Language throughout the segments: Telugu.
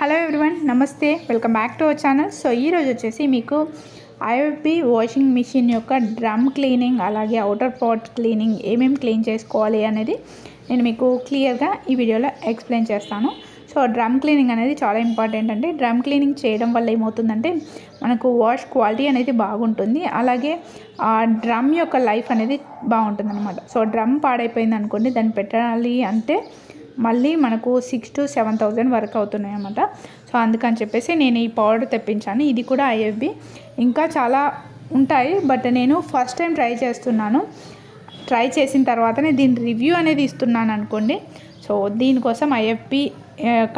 హలో ఎవ్రీవన్, నమస్తే, welcome back to our channel. So ఈరోజు వచ్చేసి మీకు ఐఎఫ్బి వాషింగ్ మిషన్ యొక్క డ్రమ్ క్లీనింగ్ అలాగే అవుటర్ పార్ట్ క్లీనింగ్ ఏమేమి క్లీన్ చేసుకోవాలి అనేది నేను మీకు క్లియర్గా ఈ వీడియోలో ఎక్స్ప్లెయిన్ చేస్తాను. సో డ్రమ్ క్లీనింగ్ అనేది చాలా ఇంపార్టెంట్ అండి. డ్రమ్ క్లీనింగ్ చేయడం వల్ల ఏమవుతుందంటే మనకు వాష్ క్వాలిటీ అనేది బాగుంటుంది, అలాగే డ్రమ్ యొక్క లైఫ్ అనేది బాగుంటుంది అనమాట. సో డ్రమ్ పాడైపోయింది అనుకోండి, దాన్ని పెట్టాలి అంటే మళ్ళీ మనకు 6,000 to 7,000 వరకు అవుతున్నాయి అన్నమాట. సో అందుకని చెప్పేసి నేను ఈ పౌడర్ తెప్పించాను. ఇది కూడా ఐఎఫ్బి, ఇంకా చాలా ఉంటాయి, బట్ నేను ఫస్ట్ టైం ట్రై చేస్తున్నాను. ట్రై చేసిన తర్వాతనే దీని రివ్యూ అనేది ఇస్తున్నాను అనుకోండి. సో దీనికోసం ఐఎఫ్బి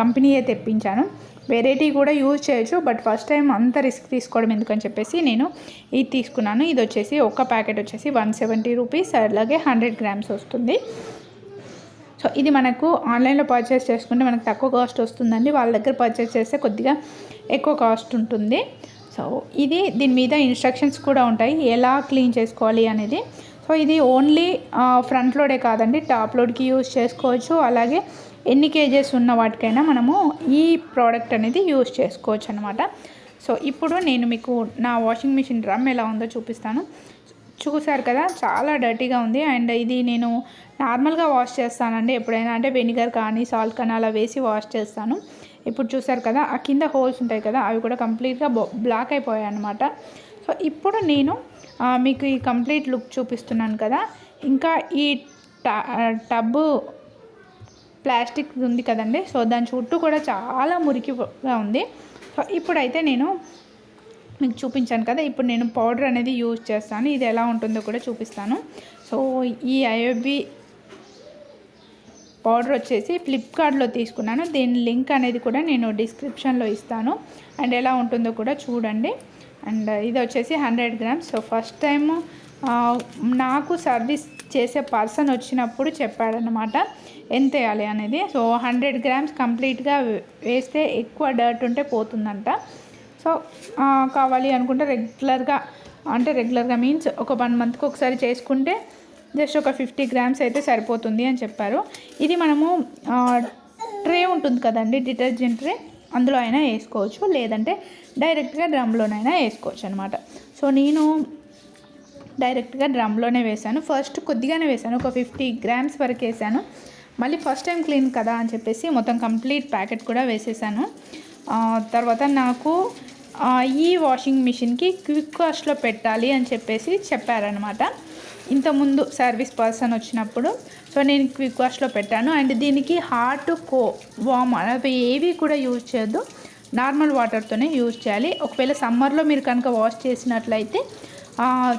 కంపెనీయే తెప్పించాను. వెరైటీ కూడా యూజ్ చేయొచ్చు, బట్ ఫస్ట్ టైం అంత రిస్క్ తీసుకోవడం ఎందుకని చెప్పేసి నేను ఇది తీసుకున్నాను. ఇది వచ్చేసి ఒక ప్యాకెట్ వచ్చేసి 170 రూపీస్, అలాగే 100 grams వస్తుంది. సో ఇది మనకు ఆన్లైన్లో పర్చేస్ చేసుకుంటే మనకు తక్కువ కాస్ట్ వస్తుందండి. వాళ్ళ దగ్గర పర్చేస్ చేస్తే కొద్దిగా ఎక్కువ కాస్ట్ ఉంటుంది. సో దీని మీద ఇన్స్ట్రక్షన్స్ కూడా ఉంటాయి ఎలా క్లీన్ చేసుకోవాలి అనేది. సో ఇది ఓన్లీ ఫ్రంట్ లోడే కాదండి, టాప్ లోడ్కి యూజ్ చేసుకోవచ్చు. అలాగే ఎన్ని కేజెస్ ఉన్న వాటికైనా మనము ఈ ప్రోడక్ట్ అనేది యూజ్ చేసుకోవచ్చు అనమాట. సో ఇప్పుడు నేను మీకు నా వాషింగ్ మిషన్ డ్రమ్ ఎలా ఉందో చూపిస్తాను. చూసారు కదా, చాలా డర్టీగా ఉంది. అండ్ ఇది నేను నార్మల్గా వాష్ చేస్తానండి ఎప్పుడైనా, అంటే వెనిగర్ కానీ సాల్ట్ కానీ అలా వేసి వాష్ చేస్తాను. ఇప్పుడు చూసారు కదా, ఆ కింద హోల్స్ ఉంటాయి కదా, అవి కూడా కంప్లీట్గా బ్లాక్ అయిపోయాయి అన్నమాట. సో ఇప్పుడు నేను మీకు ఈ కంప్లీట్ లుక్ చూపిస్తున్నాను కదా. ఇంకా ఈ టబ్బు ప్లాస్టిక్ ఉంది కదండి, సో దాని చుట్టూ కూడా చాలా మురికిగా ఉంది. సో ఇప్పుడైతే నేను మీకు చూపించాను కదా, ఇప్పుడు నేను పౌడర్ అనేది యూజ్ చేస్తాను. ఇది ఎలా ఉంటుందో కూడా చూపిస్తాను. సో ఈ ఐఎఫ్బి పౌడర్ వచ్చేసి ఫ్లిప్కార్ట్లో తీసుకున్నాను. దీని లింక్ అనేది కూడా నేను డిస్క్రిప్షన్లో ఇస్తాను, అండ్ ఎలా ఉంటుందో కూడా చూడండి. అండ్ ఇది వచ్చేసి 100 grams. సో ఫస్ట్ టైము నాకు సర్వీస్ చేసే పర్సన్ వచ్చినప్పుడు చెప్పాడనమాట ఎంత వేయాలి అనేది. సో 100 grams కంప్లీట్గా వేస్తే ఎక్కువ డర్ట్ ఉంటే పోతుందంట. సో కావాలి అనుకుంటే రెగ్యులర్గా మీన్స్ ఒక 1 monthకి ఒకసారి చేసుకుంటే జస్ట్ ఒక 50 grams అయితే సరిపోతుంది అని చెప్పారు. ఇది మనము ట్రే ఉంటుంది కదండి, డిటర్జెంట్ ట్రే, అందులో అయినా వేసుకోవచ్చు, లేదంటే డైరెక్ట్గా డ్రమ్లోనైనా వేసుకోవచ్చు అనమాట. సో నేను డైరెక్ట్గా డ్రమ్లోనే వేసాను. ఫస్ట్ కొద్దిగానే వేసాను, ఒక 50 grams వరకు వేసాను. మళ్ళీ ఫస్ట్ టైం క్లీన్ కదా అని చెప్పేసి మొత్తం కంప్లీట్ ప్యాకెట్ కూడా వేసేసాను. తర్వాత నాకు ఈ వాషింగ్ మిషన్కి క్విక్ కాస్ట్లో పెట్టాలి అని చెప్పేసి చెప్పారనమాట ఇంతకుముందు సర్వీస్ పర్సన్ వచ్చినప్పుడు. సో నేను క్విక్ వాష్లో పెట్టాను. అండ్ దీనికి హాట్ వామ్ అవి ఏవి కూడా యూజ్ చేయొద్దు, నార్మల్ వాటర్తోనే యూజ్ చేయాలి. ఒకవేళ సమ్మర్లో మీరు కనుక వాష్ చేసినట్లయితే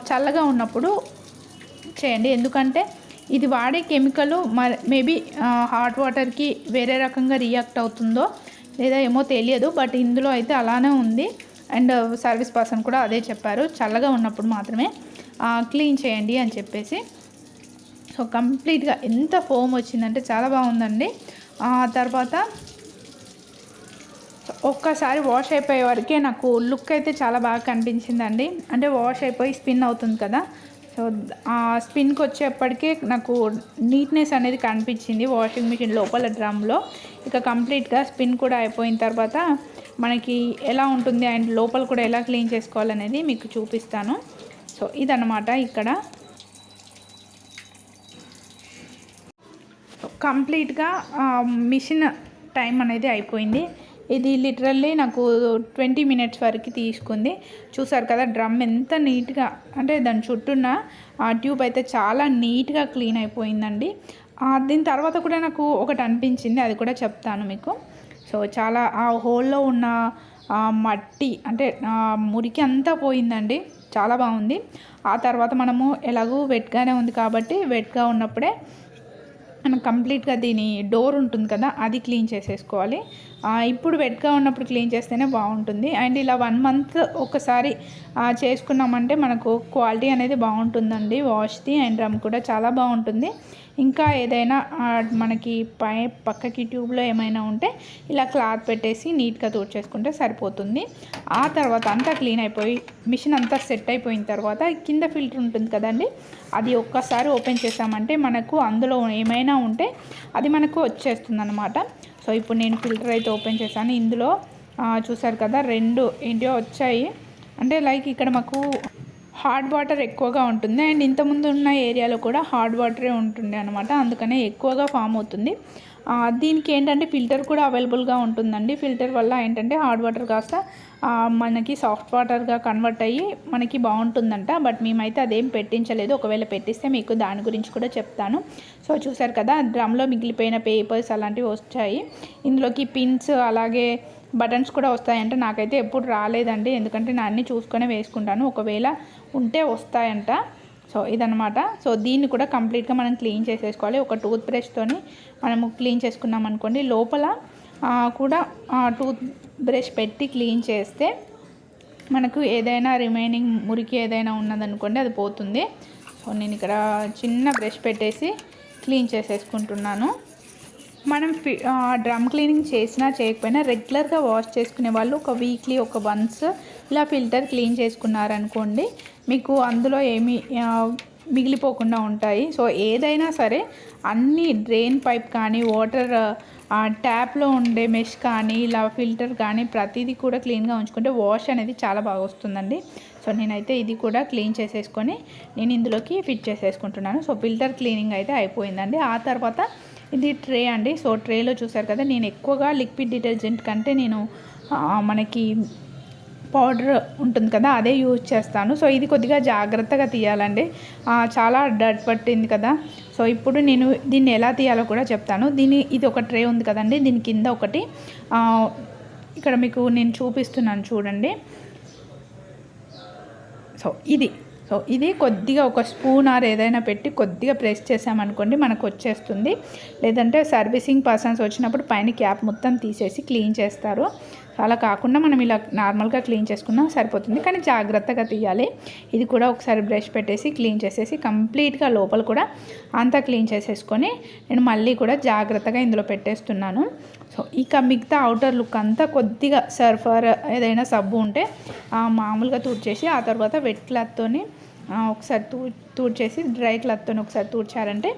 చల్లగా ఉన్నప్పుడు చేయండి, ఎందుకంటే ఇది వాడే కెమికల్ మేబీ హాట్ వాటర్కి వేరే రకంగా రియాక్ట్ అవుతుందో లేదా ఏమో తెలియదు, బట్ ఇందులో అయితే అలానే ఉంది. అండ్ సర్వీస్ పర్సన్ కూడా అదే చెప్పారు, చల్లగా ఉన్నప్పుడు మాత్రమే క్లీన్ చేయండి అని చెప్పేసి. సో కంప్లీట్గా ఎంత ఫోమ్ వచ్చిందంటే చాలా బాగుందండి. తర్వాత ఒక్కసారి వాష్ అయిపోయే వరకే నాకు లుక్ అయితే చాలా బాగా కనిపించిందండి. అంటే వాష్ అయిపోయి స్పిన్ అవుతుంది కదా, సో ఆ స్పిన్కి వచ్చేప్పటికే నాకు నీట్నెస్ అనేది కనిపించింది వాషింగ్ మిషన్ లోపల డ్రమ్లో. ఇక కంప్లీట్గా స్పిన్ కూడా అయిపోయిన తర్వాత మనకి ఎలా ఉంటుంది అండ్ లోపల కూడా ఎలా క్లీన్ చేసుకోవాలనేది మీకు చూపిస్తాను. సో ఇదన్నమాట. ఇక్కడ కంప్లీట్గా మిషన్ టైం అనేది అయిపోయింది. ఇది లిటరల్లీ నాకు 20 minutes వరకు తీసుకుంది. చూసారు కదా డ్రమ్ ఎంత నీట్గా, అంటే దాని చుట్టూన్న ట్యూబ్ అయితే చాలా నీట్గా క్లీన్ అయిపోయిందండి. దీని తర్వాత కూడా నాకు ఒకటి అనిపించింది, అది కూడా చెప్తాను మీకు. సో చాలా ఆ హోల్లో ఉన్న మట్టి అంటే మురికి అంతా పోయిందండి, చాలా బాగుంది. ఆ తర్వాత మనము ఎలాగూ వెట్గానే ఉంది కాబట్టి వెట్గా ఉన్నప్పుడే మనం కంప్లీట్గా దీని డోర్ ఉంటుంది కదా, అది క్లీన్ చేసేసుకోవాలి. ఇప్పుడు వెట్గా ఉన్నప్పుడు క్లీన్ చేస్తేనే బాగుంటుంది. అండ్ ఇలా 1 month ఒకసారి చేసుకున్నామంటే మనకు క్వాలిటీ అనేది బాగుంటుందండి వాష్ది. అండ్ డ్రమ్ కూడా చాలా బాగుంటుంది. ఇంకా ఏదైనా మనకి పక్కకి ట్యూబ్లో ఏమైనా ఉంటే ఇలా క్లాత్ పెట్టేసి నీట్గా తుడిచేసుకుంటే సరిపోతుంది. ఆ తర్వాత అంతా క్లీన్ అయిపోయి మిషన్ అంతా సెట్ అయిపోయిన తర్వాత కింద ఫిల్టర్ ఉంటుంది కదండి, అది ఒక్కసారి ఓపెన్ చేసామంటే మనకు అందులో ఏమైనా ఉంటే అది మనకు వచ్చేస్తుంది అన్నమాట. సో ఇప్పుడు నేను ఫిల్టర్ అయితే ఓపెన్ చేశాను. ఇందులో చూసారు కదా 2 ఏంటో వచ్చాయి. అంటే లైక్ ఇక్కడ మాకు హాట్ వాటర్ ఎక్కువగా ఉంటుంది అండ్ ఇంతకుముందు ఉన్న ఏరియాలో కూడా హాట్ వాటరే ఉంటుండే అనమాట. అందుకనే ఎక్కువగా ఫామ్ అవుతుంది. దీనికి ఏంటంటే ఫిల్టర్ కూడా అవైలబుల్గా ఉంటుందండి. ఫిల్టర్ వల్ల ఏంటంటే హాట్ వాటర్ కాస్త మనకి సాఫ్ట్ వాటర్గా కన్వర్ట్ అయ్యి మనకి బాగుంటుందంట. బట్ మేమైతే అదేం పెట్టించలేదు. ఒకవేళ పెట్టిస్తే మీకు దాని గురించి కూడా చెప్తాను. సో చూసారు కదా డ్రమ్లో మిగిలిపోయిన పేపర్స్ అలాంటివి వచ్చాయి. ఇందులోకి పిన్స్ అలాగే బటన్స్ కూడా వస్తాయంట. నాకైతే ఎప్పుడు రాలేదండి, ఎందుకంటే నేను అన్నీ చూసుకొని వేసుకుంటాను. ఒకవేళ ఉంటే వస్తాయంట. సో ఇదనమాట. సో దీన్ని కూడా కంప్లీట్గా మనం క్లీన్ చేసేసుకోవాలి. ఒక టూత్ బ్రష్తోని మనము క్లీన్ చేసుకున్నాం అనుకోండి, లోపల కూడా టూత్ బ్రష్ పెట్టి క్లీన్ చేస్తే మనకు ఏదైనా రిమైనింగ్ మురికి ఏదైనా ఉన్నదనుకోండి అది పోతుంది. సో నేను ఇక్కడ చిన్న బ్రష్ పెట్టేసి క్లీన్ చేసేసుకుంటున్నాను. మనం డ్రమ్ క్లీనింగ్ చేసినా చేయకపోయినా రెగ్యులర్గా వాష్ చేసుకునే వాళ్ళు ఒక వీక్లీ ఒక వన్స్ ఇలా ఫిల్టర్ క్లీన్ చేసుకున్నారనుకోండి, మీకు అందులో ఏమీ మిగిలిపోకుండా ఉంటాయి. సో ఏదైనా సరే అన్నీ డ్రైన్ పైప్ కానీ వాటర్ ట్యాప్లో ఉండే మెష్ కానీ ఇలా ఫిల్టర్ కానీ ప్రతిదీ కూడా క్లీన్గా ఉంచుకుంటే వాష్ అనేది చాలా బాగా వస్తుందండి. సో నేనైతే ఇది కూడా క్లీన్ చేసేసుకొని నేను ఇందులోకి ఫిట్ చేసేసుకుంటున్నాను. సో ఫిల్టర్ క్లీనింగ్ అయితే అయిపోయిందండి. ఆ తర్వాత ఇది ట్రే అండి. సో ట్రేలో చూసారు కదా నేను ఎక్కువగా లిక్విడ్ డిటర్జెంట్ కంటే నేను మనకి పౌడర్ ఉంటుంది కదా అదే యూజ్ చేస్తాను. సో ఇది కొద్దిగా జాగ్రత్తగా తీయాలండి, చాలా డర్ట్ పట్టింది కదా. సో ఇప్పుడు నేను దీన్ని ఎలా తీయాలో కూడా చెప్తాను. ఇది ఒక ట్రే ఉంది కదండి, దీని కింద ఒకటి ఇక్కడ మీకు నేను చూపిస్తున్నాను చూడండి. సో ఇది కొద్దిగా ఒక స్పూన్ ఆర్ ఏదైనా పెట్టి కొద్దిగా ప్రెస్ చేసామనుకోండి మనకు వచ్చేస్తుంది. లేదంటే సర్వీసింగ్ పర్సన్స్ వచ్చినప్పుడు పైన క్యాప్ మొత్తం తీసేసి క్లీన్ చేస్తారు. అలా కాకుండా మనం ఇలా నార్మల్గా క్లీన్ చేసుకున్నా సరిపోతుంది, కానీ జాగ్రత్తగా తీయాలి. ఇది కూడా ఒకసారి బ్రష్ పెట్టేసి క్లీన్ చేసేసి కంప్లీట్గా లోపల కూడా అంతా క్లీన్ చేసేసుకొని నేను మళ్ళీ కూడా జాగ్రత్తగా ఇందులో పెట్టేస్తున్నాను. సో ఇక మిగతా అవుటర్ లుక్ అంతా కొద్దిగా సర్ఫర్ ఏదైనా సబ్బు ఉంటే మామూలుగా తుడిచేసి ఆ తర్వాత వెట్ క్లాత్తోని ఒకసారి తుడిచేసి డ్రై క్లాత్తో ఒకసారి తుడిచారంటే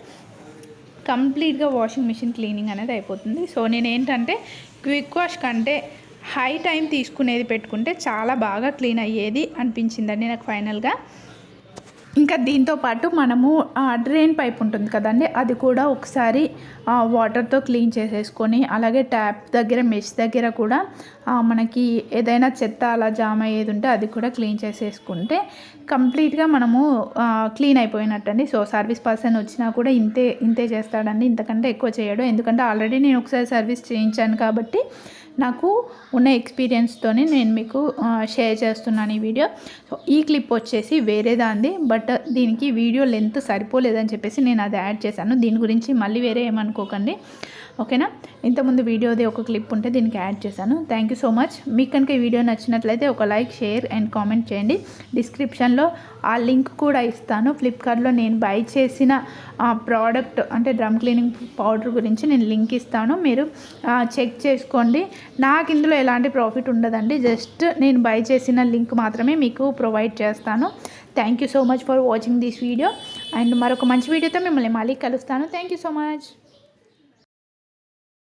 కంప్లీట్గా వాషింగ్ మిషన్ క్లీనింగ్ అనేది అయిపోతుంది. సో నేను ఏంటంటే క్విక్ వాష్ కంటే హై టైం తీసుకునేది పెట్టుకుంటే చాలా బాగా క్లీన్ అయ్యేది అనిపించిందండి నాకు ఫైనల్గా. ఇంకా దీంతోపాటు మనము డ్రైన్ పైప్ ఉంటుంది కదండి, అది కూడా ఒకసారి వాటర్తో క్లీన్ చేసేసుకొని అలాగే ట్యాప్ దగ్గర మెష్ దగ్గర కూడా మనకి ఏదైనా చెత్త అలా జామ అయ్యేది ఉంటే అది కూడా క్లీన్ చేసేసుకుంటే కంప్లీట్గా మనము క్లీన్ అయిపోయినట్టండి. సో సర్వీస్ పర్సన్ వచ్చినా కూడా ఇంతే చేస్తాడండి, ఇంతకంటే ఎక్కువ చేయడు. ఎందుకంటే ఆల్రెడీ నేను ఒకసారి సర్వీస్ చేయించాను కాబట్టి నాకు ఉన్న ఎక్స్పీరియన్స్తోనే నేను మీకు షేర్ చేస్తున్నాను ఈ వీడియో. సో ఈ క్లిప్ వచ్చేసి వేరేదాంది, బట్ దీనికి వీడియో లెంత్ సరిపోలేదని చెప్పేసి నేను అది యాడ్ చేశాను. దీని గురించి మళ్ళీ వేరే ఏమనుకోకండి, ఓకేనా. ఇంతకుముందు వీడియోది ఒక క్లిప్ ఉంటే దీనికి యాడ్ చేశాను. Thank you so much. మీకు కనుక ఈ వీడియో నచ్చినట్లయితే ఒక లైక్, షేర్ అండ్ కామెంట్ చేయండి. డిస్క్రిప్షన్లో ఆ లింక్ కూడా ఇస్తాను. ఫ్లిప్కార్ట్లో నేను బై చేసిన ప్రోడక్ట్ అంటే డ్రమ్ క్లీనింగ్ పౌడర్ గురించి నేను లింక్ ఇస్తాను, మీరు చెక్ చేసుకోండి. నాకు ఇందులో ఎలాంటి ప్రాఫిట్ ఉండదండి, జస్ట్ నేను బై చేసిన లింక్ మాత్రమే మీకు ప్రొవైడ్ చేస్తాను. Thank you so much for watching this video and మరొక మంచి వీడియోతో మిమ్మల్ని మళ్ళీ కలుస్తాను. Thank you so much.